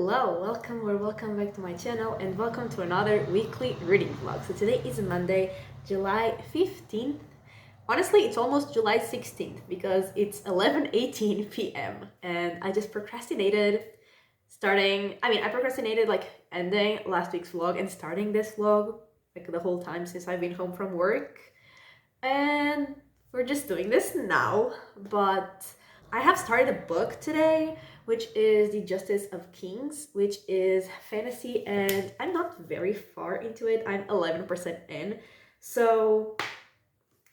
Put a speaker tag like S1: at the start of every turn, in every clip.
S1: Hello, welcome back to my channel and welcome to another weekly reading vlog. So today is Monday, July 15th. Honestly, it's almost July 16th because it's 11:18 p.m. and I just procrastinated I procrastinated ending last week's vlog and starting this vlog the whole time since I've been home from work. And we're just doing this now, but I have started a book today, which is The Justice of Kings, which is fantasy, and I'm not very far into it. I'm 11% in, so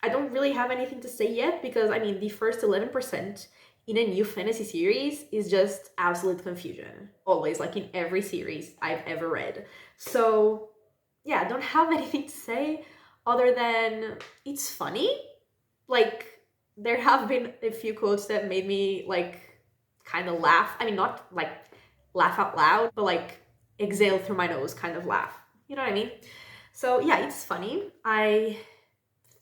S1: I don't really have anything to say yet because, the first 11% in a new fantasy series is just absolute confusion. Always, like in every series I've ever read. So, yeah, I don't have anything to say other than it's funny. Like, there have been a few quotes that made me kind of laugh. Not like laugh out loud, but exhale through my nose kind of laugh. You know what I mean? So yeah, it's funny. I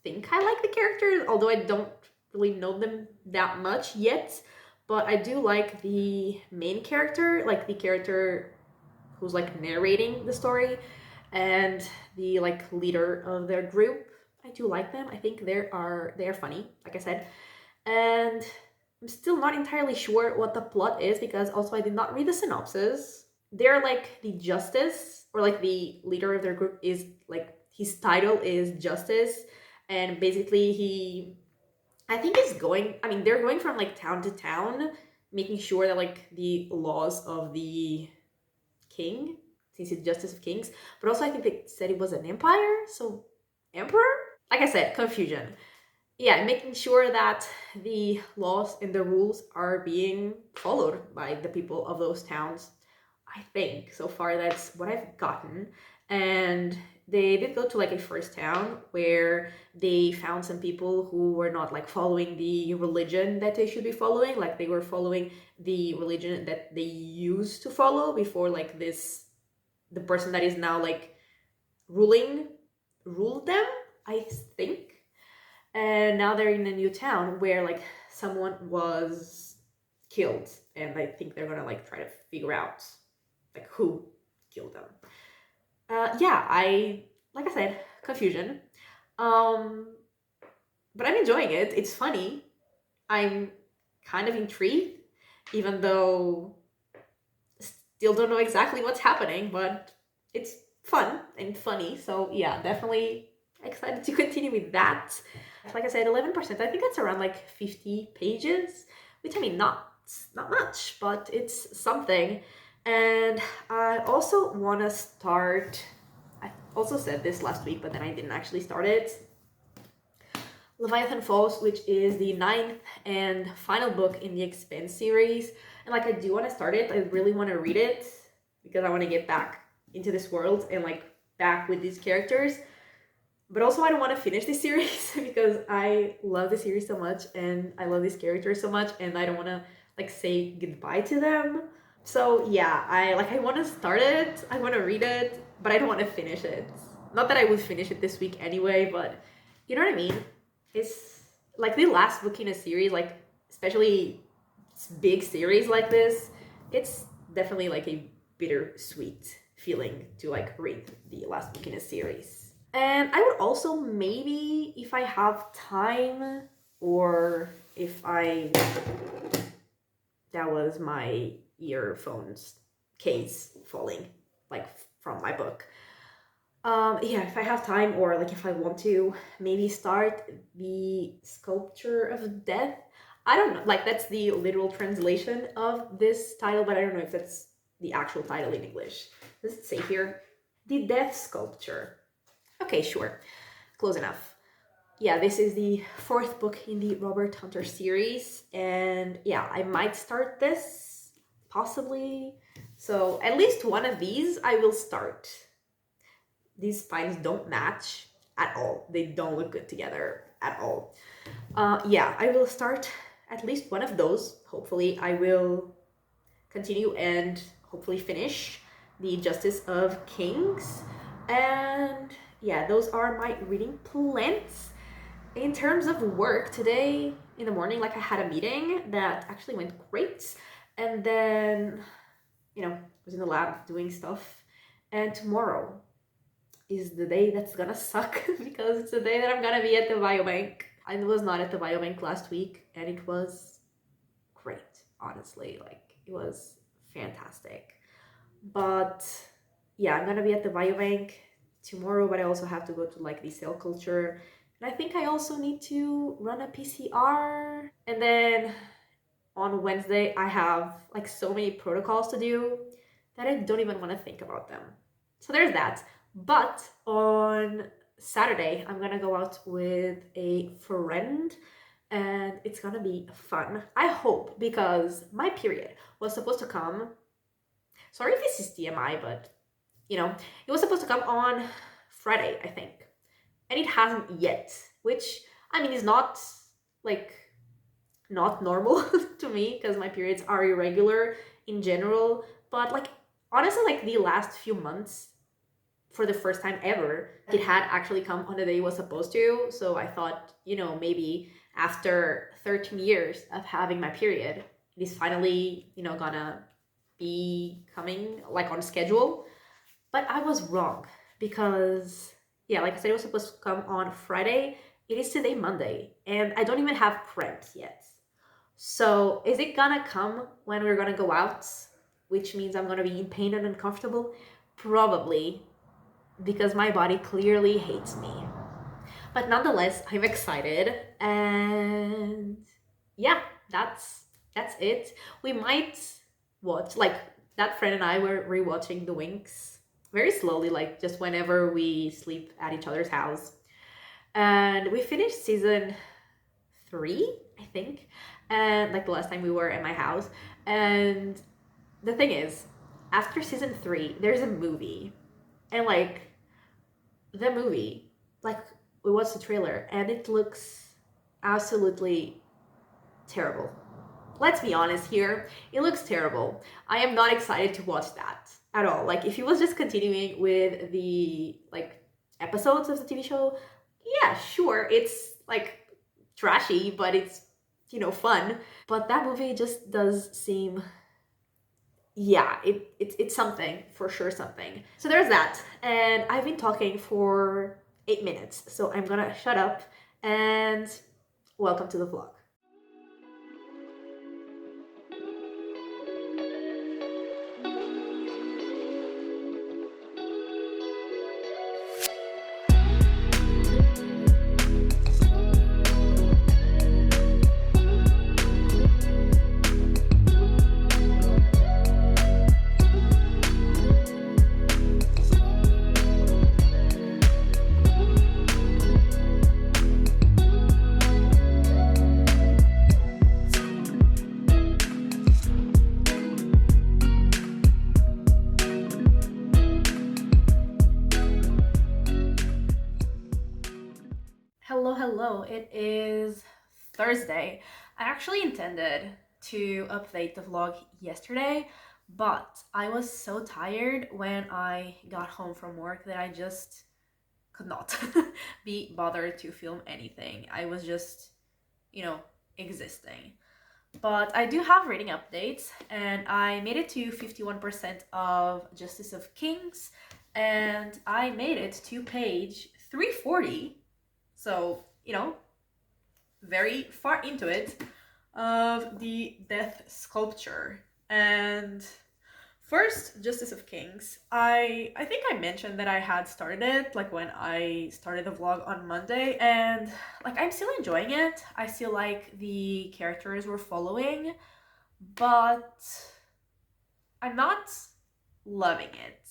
S1: think I like the characters, although I don't really know them that much yet. But I do like the main character, like the character who's narrating the story, and the leader of their group. I do like them. I think they are funny, like I said. And I'm still not entirely sure what the plot is because also I did not read the synopsis. They're the justice, or the leader of their group is his title is justice, and basically they're going from town to town, making sure that the laws of the king, since it's justice of kings, but also I think they said it was an empire, so emperor? Like I said, confusion. Yeah, making sure that the laws and the rules are being followed by the people of those towns. I think so far that's what I've gotten. And they did go to a first town where they found some people who were not following the religion that they should be following. They were following the religion that they used to follow before the person that is now ruled them, I think. And now they're in a new town where someone was killed, and I think they're gonna try to figure out who killed them. Yeah, like I said, confusion. But I'm enjoying it. It's funny. I'm kind of intrigued, even though still don't know exactly what's happening, but it's fun and funny. So yeah, definitely excited to continue with that. Like I said, 11%. I think that's around 50 pages, which not much, but it's something. And I also want to start. I also said this last week, but then I didn't actually start it. Leviathan Falls, which is the 9th and final book in the Expanse series. And I do want to start it. I really want to read it because I want to get back into this world and back with these characters. But also I don't want to finish this series because I love the series so much and I love these characters so much, and I don't want to say goodbye to them. So yeah, I want to start it, I want to read it, but I don't want to finish it. Not that I would finish it this week anyway, but you know what I mean? It's the last book in a series, especially big series like this, it's definitely a bittersweet feeling to read the last book in a series. And I would also maybe, if I have time, or if that was my earphones case falling from my book. Yeah, if I have time, or if I want to maybe start the Sculpture of Death. I don't know, that's the literal translation of this title, but I don't know if that's the actual title in English. Does it say here? The Death Sculpture. Okay, sure. Close enough. Yeah, this is the 4th book in the Robert Hunter series, and yeah, I might start this, possibly. So at least one of these I will start. These spines don't match at all. They don't look good together at all. Yeah, I will start at least one of those. Hopefully I will continue and hopefully finish the Justice of Kings. And yeah, those are my reading plans. In terms of work, today in the morning, I had a meeting that actually went great. And then, it was in the lab doing stuff. And tomorrow is the day that's gonna suck because it's the day that I'm gonna be at the biobank. I was not at the biobank last week, and it was great, honestly. Like, it was fantastic. But yeah, I'm gonna be at the biobank tomorrow, but I also have to go to like the cell culture. And I think I also need to run a PCR. And then on Wednesday, I have like so many protocols to do that I don't even want to think about them. So there's that. But on Saturday, I'm gonna go out with a friend and it's gonna be fun. I hope, because my period was supposed to come. Sorry if this is TMI, but you know, it was supposed to come on Friday, I think. And it hasn't yet, which I mean is not like not normal to me because my periods are irregular in general. But like honestly, like the last few months, for the first time ever, it had actually come on the day it was supposed to. So I thought, you know, maybe after 13 years of having my period, it is finally, you know, gonna be coming like on schedule. But I was wrong because, yeah, like I said, it was supposed to come on Friday. It is today, Monday, and I don't even have cramps yet. So is it gonna come when we're gonna go out, which means I'm gonna be in pain and uncomfortable? Probably, because my body clearly hates me. But nonetheless, I'm excited, and yeah, that's it. We might watch, like, that friend and I were rewatching The Winx very slowly, like just whenever we sleep at each other's house. And we finished season 3, I think, and like the last time we were at my house. And the thing is, after season 3, there's a movie, and like the movie, like we watched the trailer, and it looks absolutely terrible. Let's be honest here, it looks terrible. I am not excited to watch that at all. Like, if he was just continuing with the like episodes of the TV show, yeah, sure, it's like trashy, but it's, you know, fun. But that movie just does seem, yeah, it's something, for sure, something. So there's that. And I've been talking for 8 minutes, so I'm gonna shut up and welcome to the vlog. Hello, it is Thursday. I actually intended to update the vlog yesterday, but I was so tired when I got home from work that I just could not be bothered to film anything. I was just, you know, existing. But I do have reading updates, and I made it to 51% of Justice of Kings, and I made it to page 340. So, you know, very far into it, of the Death Sculpture. And first, Justice of Kings. I think I mentioned that I had started it, like when I started the vlog on Monday, and like I'm still enjoying it. I still like the characters we're following, but I'm not loving it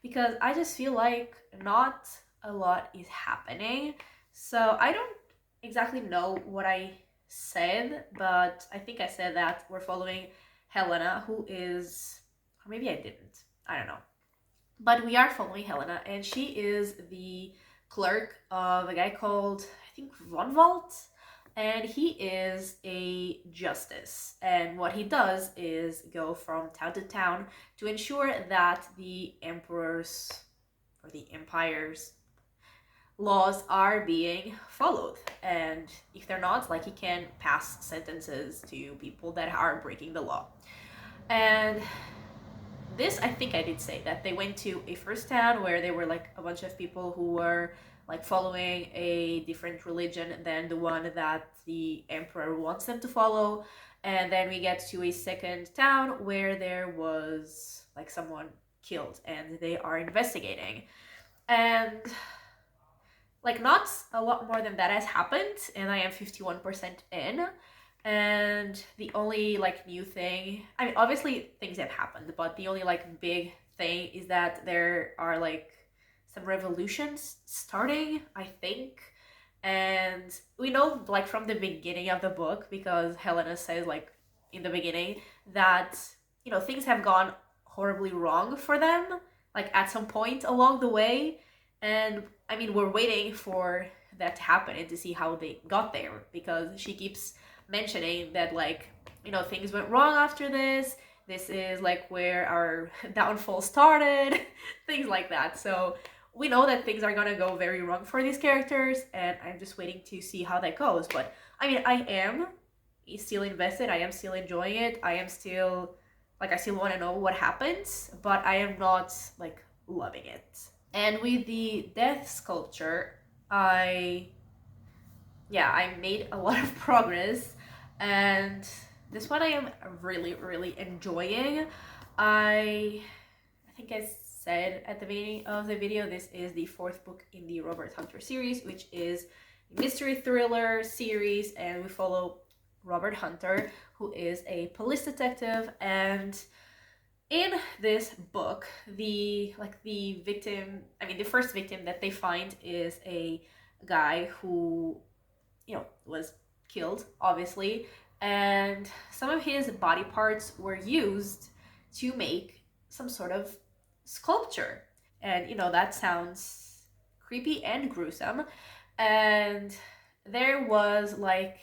S1: because I just feel like not a lot is happening. So I don't exactly know what I said, but I think I said that we're following Helena, who is, or maybe I didn't, I don't know. But we are following Helena, and she is the clerk of a guy called, I think, Von Walt, and he is a justice. And what he does is go from town to town to ensure that the emperor's or the empire's laws are being followed, and if they're not, like, he can pass sentences to people that are breaking the law. And this, I think I did say that they went to a first town where there were like a bunch of people who were like following a different religion than the one that the emperor wants them to follow. And then we get to a second town where there was like someone killed and they are investigating. And like not a lot more than that has happened, and I am 51% in. And the only like new thing, I mean, obviously things have happened, but the only like big thing is that there are like some revolutions starting, I think. And we know like from the beginning of the book, because Helena says like in the beginning that, you know, things have gone horribly wrong for them, like at some point along the way. And I mean, we're waiting for that to happen and to see how they got there, because she keeps mentioning that, like, you know, things went wrong after this. This is like where our downfall started, things like that. So we know that things are gonna go very wrong for these characters, and I'm just waiting to see how that goes. But I mean, I am still invested. I am still enjoying it. I am still like, I still want to know what happens, but I am not like loving it. And with the death sculpture, I made a lot of progress, and this one I am really, really enjoying. I think I said at the beginning of the video, this is the fourth book in the Robert Hunter series, which is a mystery thriller series, and we follow Robert Hunter, who is a police detective. And in this book, the first victim that they find is a guy who, you know, was killed, obviously, and some of his body parts were used to make some sort of sculpture. And, you know, that sounds creepy and gruesome. And there was like,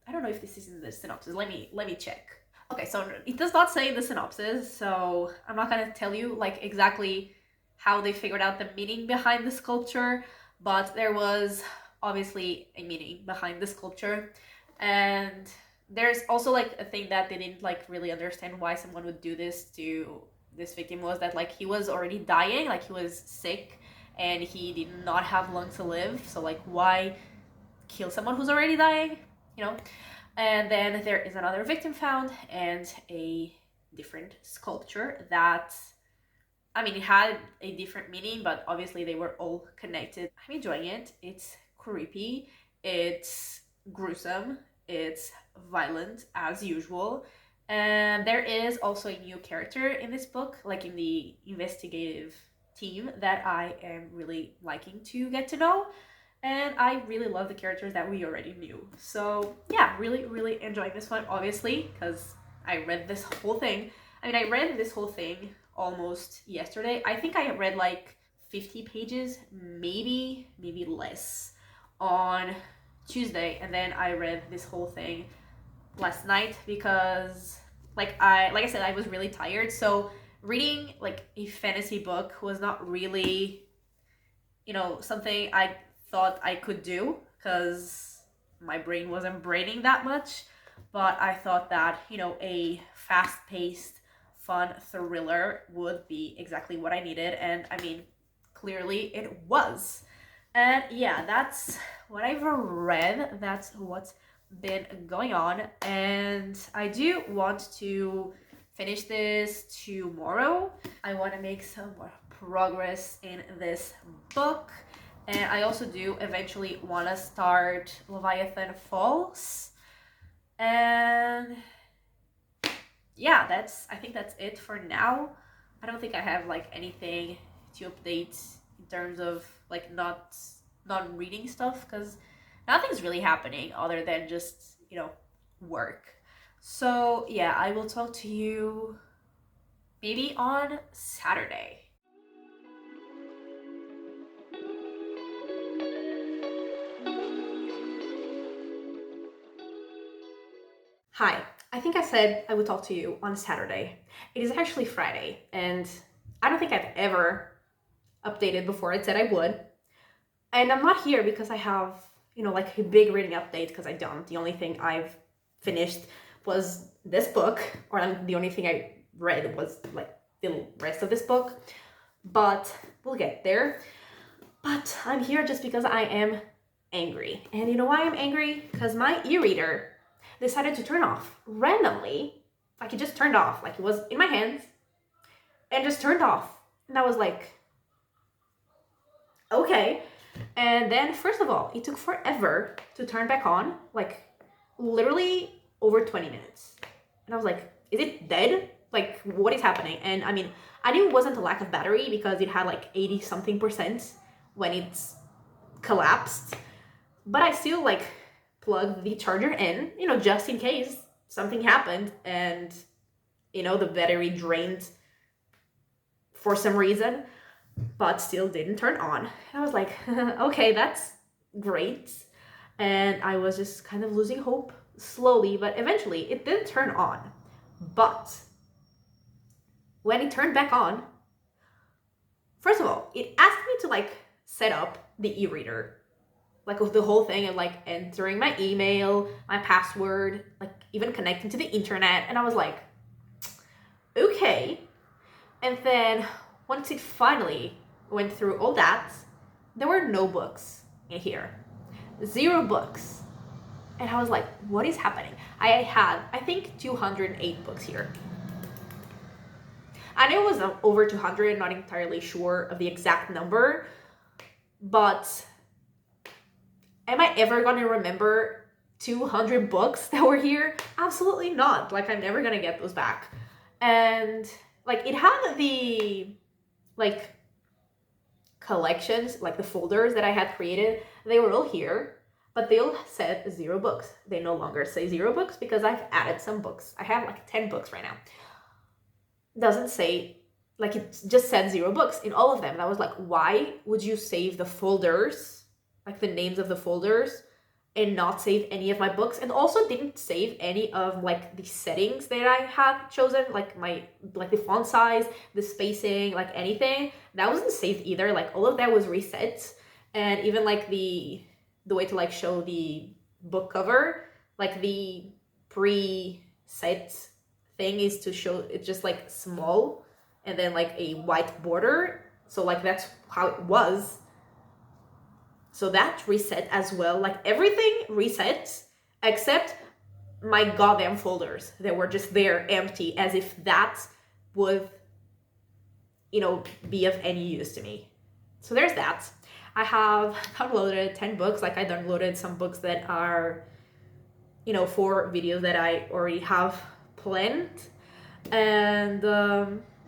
S1: I don't know if this is in the synopsis. Let me check. Okay, so it does not say in the synopsis, so I'm not gonna tell you like exactly how they figured out the meaning behind the sculpture, but there was obviously a meaning behind the sculpture. And there's also like a thing that they didn't like really understand why someone would do this to this victim, was that like he was already dying, like he was sick and he did not have long to live, so like why kill someone who's already dying, you know? And then there is another victim found and a different sculpture that, I mean, it had a different meaning, but obviously they were all connected. I'm enjoying it. It's creepy, it's gruesome, it's violent as usual. And there is also a new character in this book, like in the investigative team, that I am really liking to get to know. And I really love the characters that we already knew. So yeah, really, really enjoying this one, obviously, because I read this whole thing. I mean, I read this whole thing almost yesterday. I think I read like 50 pages, maybe less, on Tuesday, and then I read this whole thing last night because like I said, I was really tired. So reading like a fantasy book was not really, you know, something I thought I could do, because my brain wasn't braining that much. But I thought that, you know, a fast-paced, fun thriller would be exactly what I needed. And I mean, clearly it was. And yeah, that's what I've read. That's what's been going on. And I do want to finish this tomorrow. I want to make some more progress in this book. And I also do eventually want to start Leviathan Falls. And yeah, I think that's it for now. I don't think I have like anything to update in terms of like non-reading stuff, because nothing's really happening other than just, you know, work. So yeah, I will talk to you maybe on Saturday. Hi, I think I said I would talk to you on Saturday. It is actually Friday, and I don't think I've ever updated before. I said I would. And I'm not here because I have, you know, like a big reading update, because I don't. The only thing I've finished was this book, or the only thing I read was like the rest of this book, but we'll get there. But I'm here just because I am angry. And you know why I'm angry? Because my e-reader decided to turn off randomly. Like, it just turned off. Like, it was in my hands and just turned off. And I was like, okay. And then, first of all, it took forever to turn back on. Like, literally over 20 minutes. And I was like, is it dead? Like, what is happening? And I mean, I knew it wasn't a lack of battery because it had like 80 something percent when it's collapsed. But I still like plugged the charger in, you know, just in case something happened and, you know, the battery drained for some reason, but still didn't turn on. And I was like, okay, that's great. And I was just kind of losing hope slowly, but eventually it did turn on. But when it turned back on, first of all, it asked me to like set up the e-reader, like with the whole thing of like entering my email, my password, like even connecting to the internet. And I was like, okay. And then once it finally went through all that, there were no books in here. 0 books. And I was like, what is happening? I had, I think, 208 books here. I know it was over 200, not entirely sure of the exact number, but am I ever going to remember 200 books that were here? Absolutely not. Like, I'm never going to get those back. And like, it had the like collections, like the folders that I had created, they were all here, but they all said 0 books. They no longer say 0 books because I've added some books. I have like 10 books right now. Doesn't say, like, it just said 0 books in all of them. And I was like, why would you save the folders, like the names of the folders, and not save any of my books? And also didn't save any of like the settings that I had chosen, like the font size, the spacing, like anything. That wasn't saved either. Like, all of that was reset. And even like the way to like show the book cover, like the preset thing is to show it just like small and then like a white border. So like that's how it was. So that reset as well. Like, everything resets except my goddamn folders that were just there empty, as if that would, you know, be of any use to me. So there's that. I have downloaded 10 books. Like, I downloaded some books that are, you know, for videos that I already have planned. And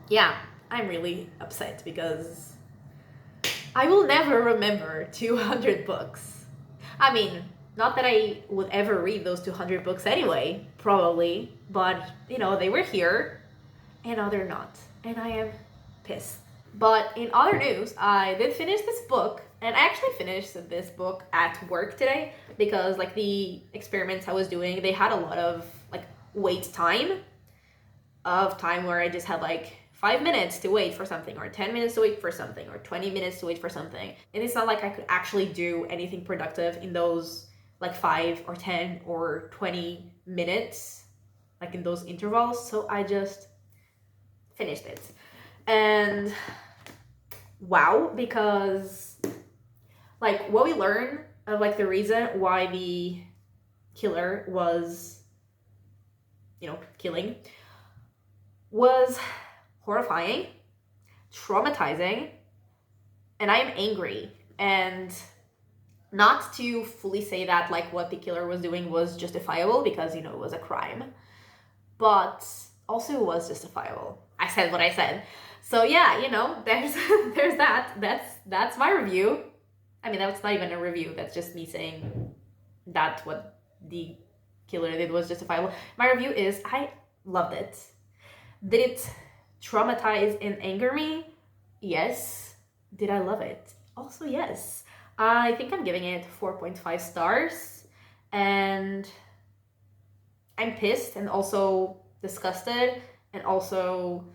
S1: yeah, I'm really upset because I will never remember 200 books. I mean, not that I would ever read those 200 books anyway, probably, but, you know, they were here, and now they're not, and I am pissed. But in other news, I did finish this book, and I actually finished this book at work today, because, like, the experiments I was doing, they had a lot of, like, wait time, where I just had, like, 5 minutes to wait for something, or 10 minutes to wait for something, or 20 minutes to wait for something. And it's not like I could actually do anything productive in those like 5 or 10 or 20 minutes, like in those intervals. So I just finished it. And wow, because like what we learn of like the reason why the killer was, you know, killing was horrifying, traumatizing, and I am angry. And not to fully say that like what the killer was doing was justifiable, because, you know, it was a crime, but also it was justifiable. I said what I said. So yeah, you know, there's there's that. That's my review. I mean, that's not even a review. That's just me saying that what the killer did was justifiable. My review is I loved it. Did it traumatize and anger me? Yes. Did I love it? Also, yes. I think I'm giving it 4.5 stars, and I'm pissed and also disgusted and also,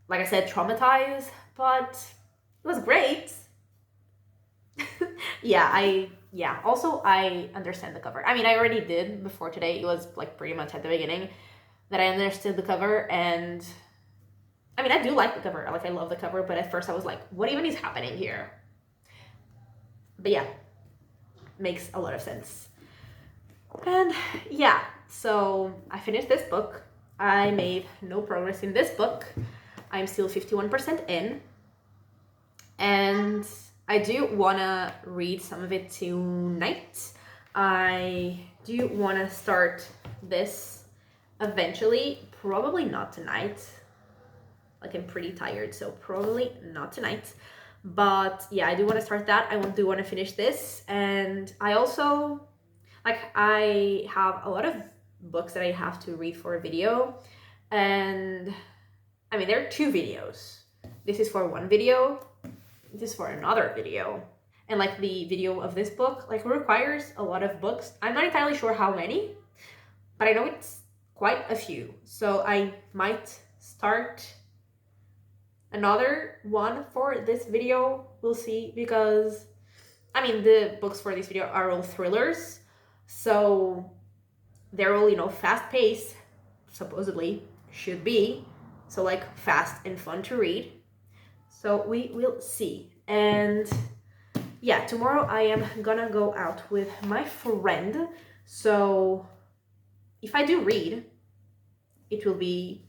S1: like I said, traumatized, but it was great. Also, I understand the cover. I mean, I already did before today. It was like pretty much at the beginning that I understood the cover, and I mean, I do like the cover. Like, I love the cover, but at first I was like, what even is happening here? But yeah, makes a lot of sense. And yeah, so I finished this book. I made no progress in this book. I'm still 51% in. And I do want to read some of it tonight. I do want to start this eventually. Probably not tonight. Like, I'm pretty tired, so probably not tonight. But yeah, I do want to start that. I do want to finish this. And I also, like, I have a lot of books that I have to read for a video. And I mean, there are 2 videos. This is for one video. This is for another video. And like, the video of this book, like, requires a lot of books. I'm not entirely sure how many, but I know it's quite a few. So I might start another one for this video. We'll see, because I mean, the books for this video are all thrillers, so they're all, you know, fast paced, supposedly should be, so like fast and fun to read. So we will see. And yeah, tomorrow I am gonna go out with my friend, so if I do read, it will be,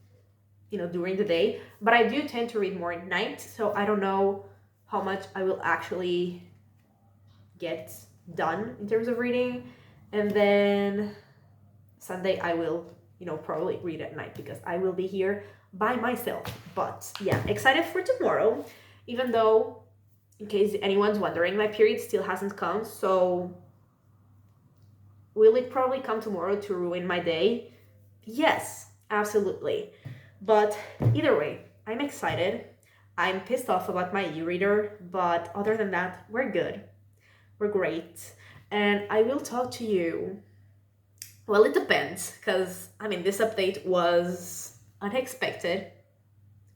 S1: you know, during the day, but I do tend to read more at night, so I don't know how much I will actually get done in terms of reading. And then Sunday I will, you know, probably read at night because I will be here by myself. But yeah, excited for tomorrow, even though, in case anyone's wondering, my period still hasn't come, so will it probably come tomorrow to ruin my day? Yes, absolutely. But either way, I'm excited. I'm pissed off about my e-reader, but other than that, we're good. We're great. And I will talk to you. Well, it depends, because, I mean, this update was unexpected,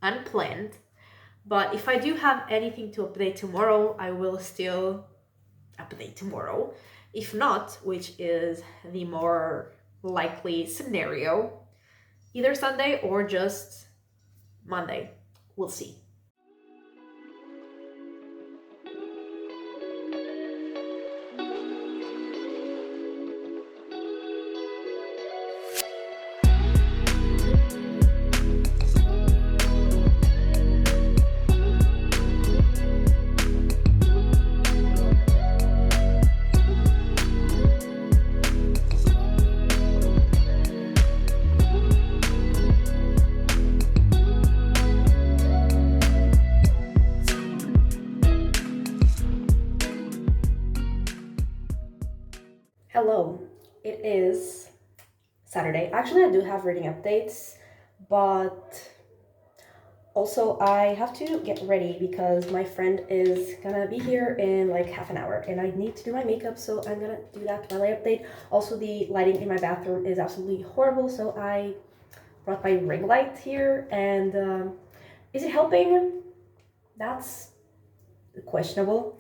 S1: unplanned. But if I do have anything to update tomorrow, I will still update tomorrow. If not, which is the more likely scenario, either Sunday or just Monday. We'll see. Hello, it is Saturday. Actually, I do have reading updates, but also I have to get ready because my friend is gonna be here in like half an hour and I need to do my makeup, so I'm gonna do that while I update. Also, the lighting in my bathroom is absolutely horrible, so I brought my ring light here, and is it helping? That's questionable.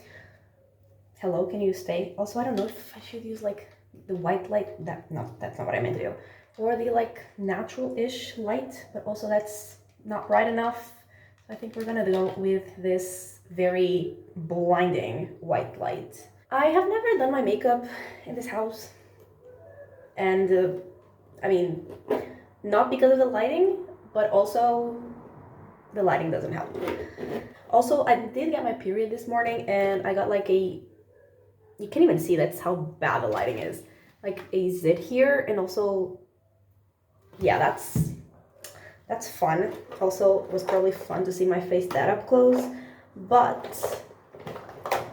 S1: Hello, can you stay? Also, I don't know if I should use like the white light. That's not what I meant to do. Or the like natural-ish light, but also that's not bright enough. So I think we're gonna go with this very blinding white light. I have never done my makeup in this house. And I mean, not because of the lighting, but also the lighting doesn't help. Also, I did get my period this morning and I got like a, you can't even see, that's how bad the lighting is, like a zit here, and also, yeah, that's fun. Also, it was probably fun to see my face that up close. But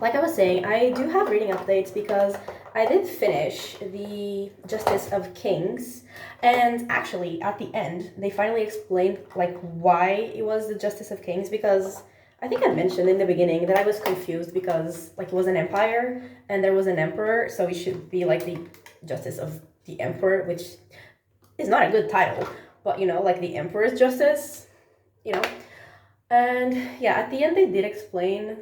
S1: like I was saying, I do have reading updates because I did finish the Justice of Kings, and actually at the end they finally explained like why it was the Justice of Kings, because I think I mentioned in the beginning that I was confused because like it was an empire and there was an emperor, so it should be like the Justice of the Emperor, which is not a good title, but you know, like the Emperor's Justice, you know. And yeah, at the end they did explain,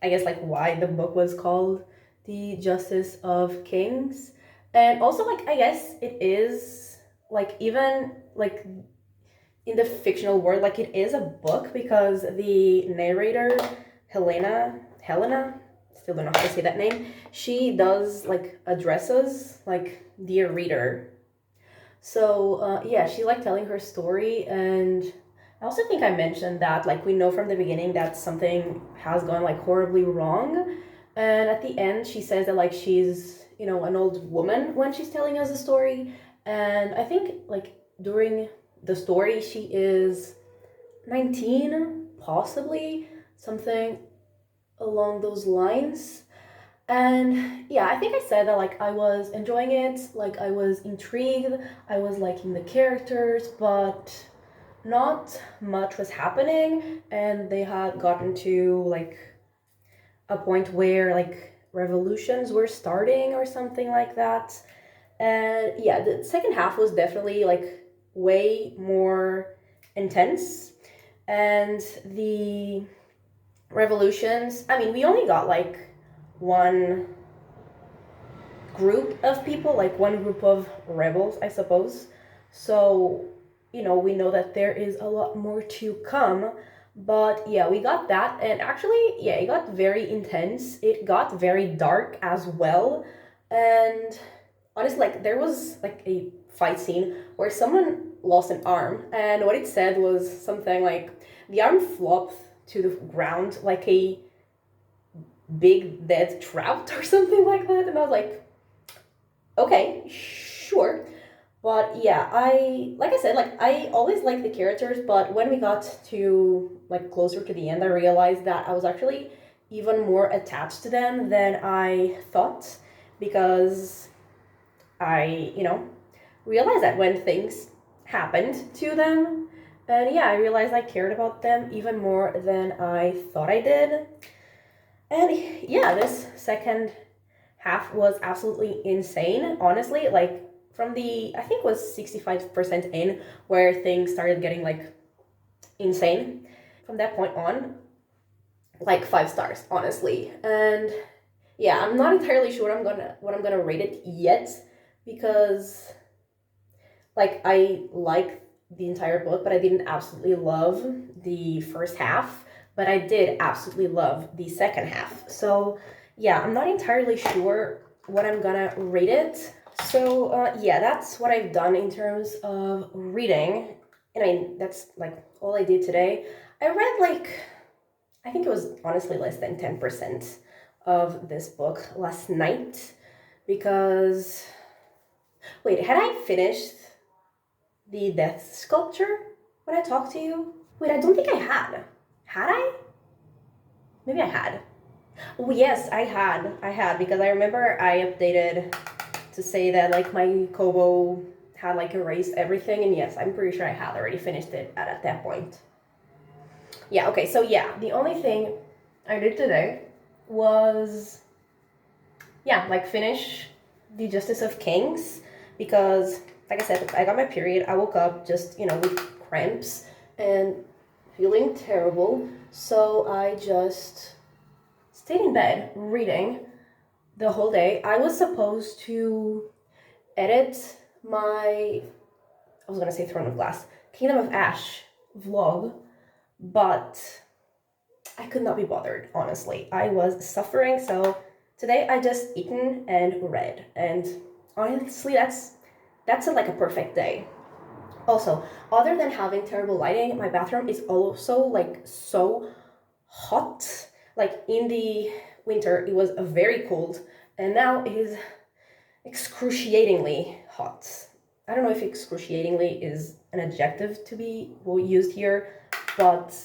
S1: I guess, like why the book was called the Justice of Kings. And also, like, I guess it is like, even like in the fictional world, like it is a book because the narrator, Helena, still don't know how to say that name, she does like addresses like dear reader. So yeah, she's like telling her story, and I also think I mentioned that like we know from the beginning that something has gone like horribly wrong, and at the end she says that like she's, you know, an old woman when she's telling us the story, and I think like during the story she is 19, possibly something along those lines. And yeah, I think I said that like I was enjoying it, like I was intrigued, I was liking the characters, but not much was happening, and they had gotten to like a point where like revolutions were starting or something like that. And yeah, the second half was definitely like way more intense. And the revolutions, I mean, we only got like one group of people, like one group of rebels, I suppose. So, you know, we know that there is a lot more to come. But yeah, we got that. And actually, yeah, it got very intense. It got very dark as well. And honestly, like, there was like a fight scene where someone lost an arm. And what it said was something like the arm flopped to the ground like a big dead trout or something like that. And I was like, okay, sure. But yeah, like I said, like I always liked the characters, but when we got to like closer to the end, I realized that I was actually even more attached to them than I thought, because I, you know, realized that when things happened to them, and yeah, I realized I cared about them even more than I thought I did. And yeah, this second half was absolutely insane, honestly. Like from the, I think it was 65% in, where things started getting like insane. From that point on, like 5 stars, honestly. And yeah, I'm not entirely sure what I'm gonna rate it yet, because like I like the entire book, but I didn't absolutely love the first half, but I did absolutely love the second half. So yeah, I'm not entirely sure what I'm gonna rate it. So yeah, that's what I've done in terms of reading. And I mean, that's like all I did today. I read like, I think it was honestly less than 10% of this book last night, because wait, had I finished the death sculpture when I talked to you? Wait, I don't think I had. Had I? Maybe I had. Oh yes, I had. I had, because I remember I updated to say that like my Kobo had like erased everything, and yes, I'm pretty sure I had already finished it at that point. Yeah, okay, so yeah, the only thing I did today was, yeah, like finish the Justice of Kings, because like I said, I got my period. I woke up just, you know, with cramps and feeling terrible. So I just stayed in bed reading the whole day. I was supposed to edit my, I was gonna say Throne of Glass, Kingdom of Ash vlog, but I could not be bothered, honestly. I was suffering, so today I just eaten and read, and honestly, that's like a perfect day. Also, other than having terrible lighting, my bathroom is also like so hot. Like in the winter, it was very cold, and now it is excruciatingly hot. I don't know if excruciatingly is an adjective to be used here, but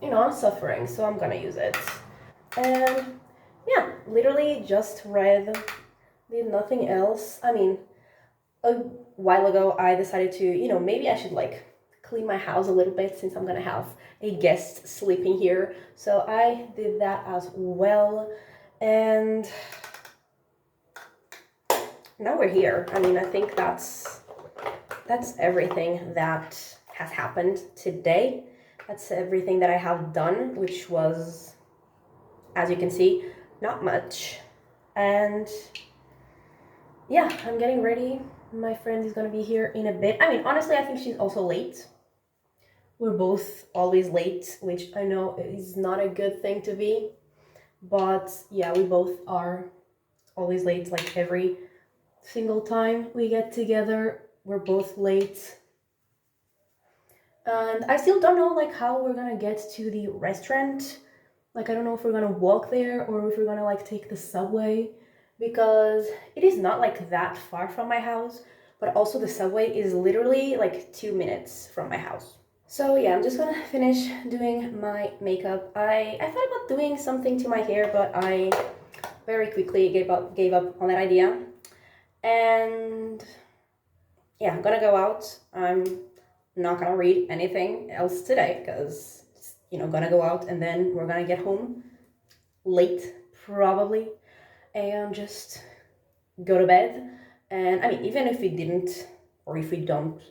S1: you know, I'm suffering, so I'm gonna use it. And yeah, literally just read, did nothing else. I mean, a while ago I decided to, you know, maybe I should like clean my house a little bit since I'm gonna have a guest sleeping here. So I did that as well. And now we're here. I mean, I think that's everything that has happened today. That's everything that I have done, which was, as you can see, not much. And yeah, I'm getting ready. My friend is gonna be here in a bit. I mean, honestly, I think she's also late. We're both always late, which I know is not a good thing to be. But yeah, we both are always late, like every single time we get together, we're both late. And I still don't know like how we're gonna get to the restaurant. Like I don't know if we're gonna walk there or if we're gonna like take the subway because it is not like that far from my house, but also the subway is literally like 2 minutes from my house. So yeah, I'm just gonna finish doing my makeup. I thought about doing something to my hair, but I very quickly gave up on that idea. And yeah, I'm gonna go out. I'm not gonna read anything else today because gonna go out and then we're gonna get home late probably and just go to bed. And I mean, even if we didn't or if we don't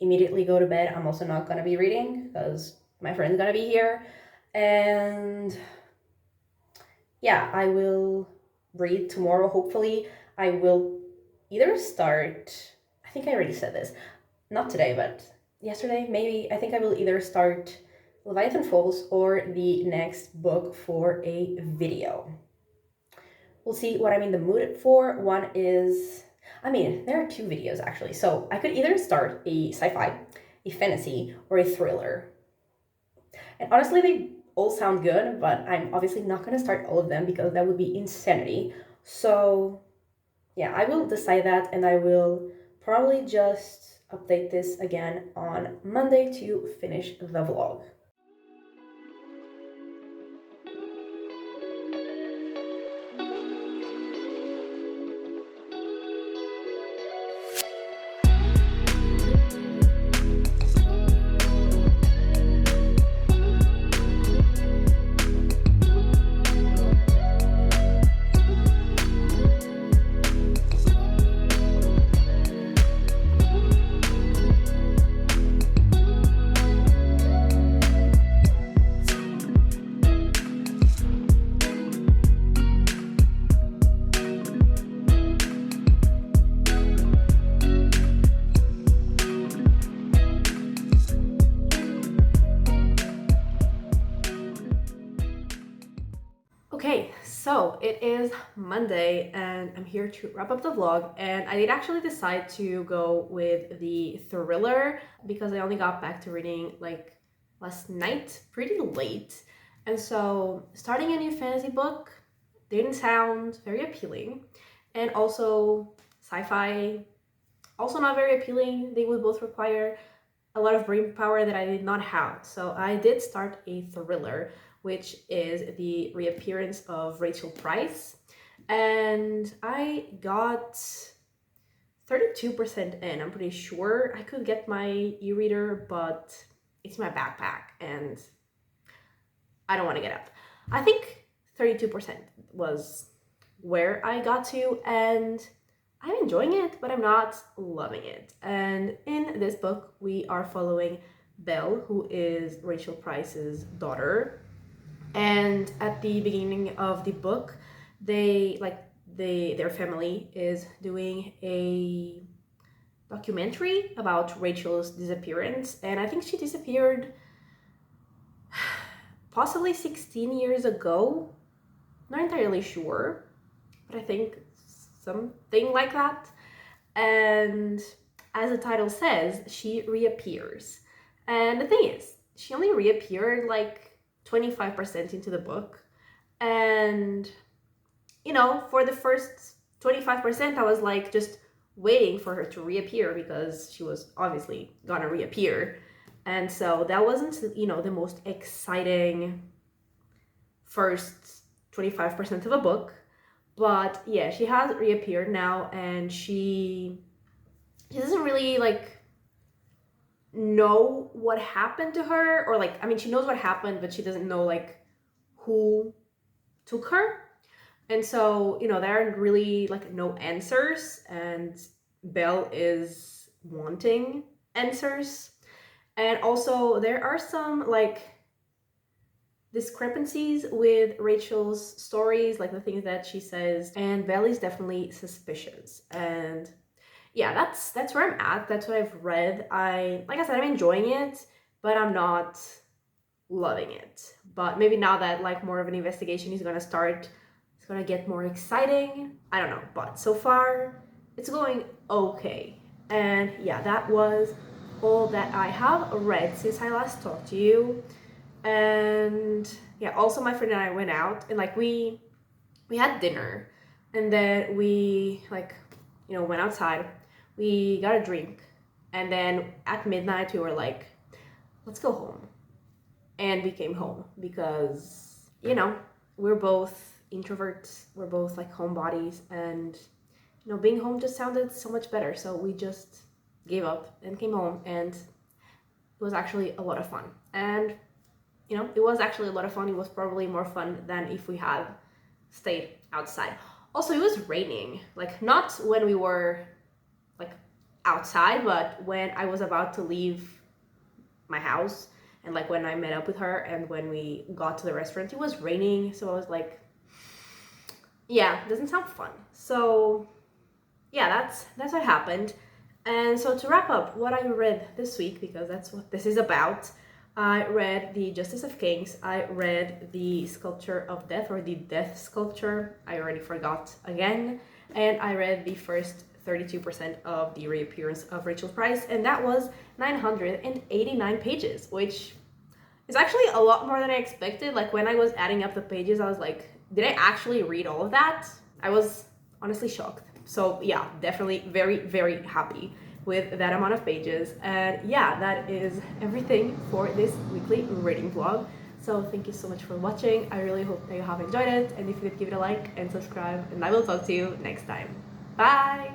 S1: immediately go to bed, I'm also not gonna be reading because my friend's gonna be here. And yeah, I will read tomorrow. Hopefully I will either start, I think I already said this, not today but yesterday maybe. I think I will either start Leviathan Falls or the next book for a video. We'll see what I'm in the mood for. One is, I mean, there are two videos actually. So I could either start a sci-fi, a fantasy, or a thriller. And honestly, they all sound good, but I'm obviously not going to start all of them because that would be insanity. So yeah, I will decide that and I will probably just update this again on Monday to finish the vlog. Okay, so it is Monday and I'm here to wrap up the vlog, and I did actually decide to go with the thriller because I only got back to reading like last night pretty late, and so starting a new fantasy book didn't sound very appealing, and also sci-fi also not very appealing. They would both require a lot of brain power that I did not have. So I did start a thriller, which is the reappearance of Rachel Price. And I got 32% in. I'm pretty sure I could get my e-reader, but it's my backpack and I don't want to get up. I think 32% was where I got to, and I'm enjoying it, but I'm not loving it. And in this book, we are following Belle, who is Rachel Price's daughter. And at the beginning of the book, their family is doing a documentary about Rachel's disappearance. And I think she disappeared possibly 16 years ago. Not entirely sure, but I think something like that. And as the title says, she reappears. And the thing is, she only reappeared like 25% into the book. And, for the first 25%, I was like just waiting for her to reappear because she was obviously gonna reappear. And so that wasn't, the most exciting first 25% of a book. But yeah, she has reappeared now, and she doesn't really know what happened to her, or she knows what happened, but she doesn't know who took her. And so there aren't really no answers, and Belle is wanting answers. And also there are some discrepancies with Rachel's stories, the things that she says, and Belle is definitely suspicious. And yeah, that's where I'm at. That's what I've read. Like I said, I'm enjoying it. but I'm not loving it. But maybe now that like more of an investigation is gonna start, it's gonna get more exciting. I don't know, but so far it's going okay. And yeah, that was all that I have read since I last talked to you. And yeah, also my friend and I went out, and like we had dinner, and then we like, you know, went outside, we got a drink, and then at midnight we were like, let's go home. And we came home because, you know, we're both introverts, we're both like homebodies, and you know, being home just sounded so much better, so we just gave up and came home. And it was actually a lot of fun. And you know, it was actually a lot of fun. It was probably more fun than if we had stayed outside. Also, it was raining, like not when we were like outside, but when I was about to leave my house, and like when I met up with her and when we got to the restaurant, it was raining. So I was like, yeah, doesn't sound fun. So yeah, that's what happened. And so to wrap up what I read this week, because that's what this is about, I read The Justice of Kings, I read The Sculpture of Death, or The Death Sculpture, I already forgot again, and I read the first 32% of The Reappearance of Rachel Price, and that was 989 pages, which is actually a lot more than I expected. Like when I was adding up the pages, I was like, did I actually read all of that? I was honestly shocked. So yeah, definitely very, very happy with that amount of pages. And yeah, that is everything for this weekly reading vlog. So thank you so much for watching. I really hope that you have enjoyed it. And if you could give it a like and subscribe, and I will talk to you next time. Bye!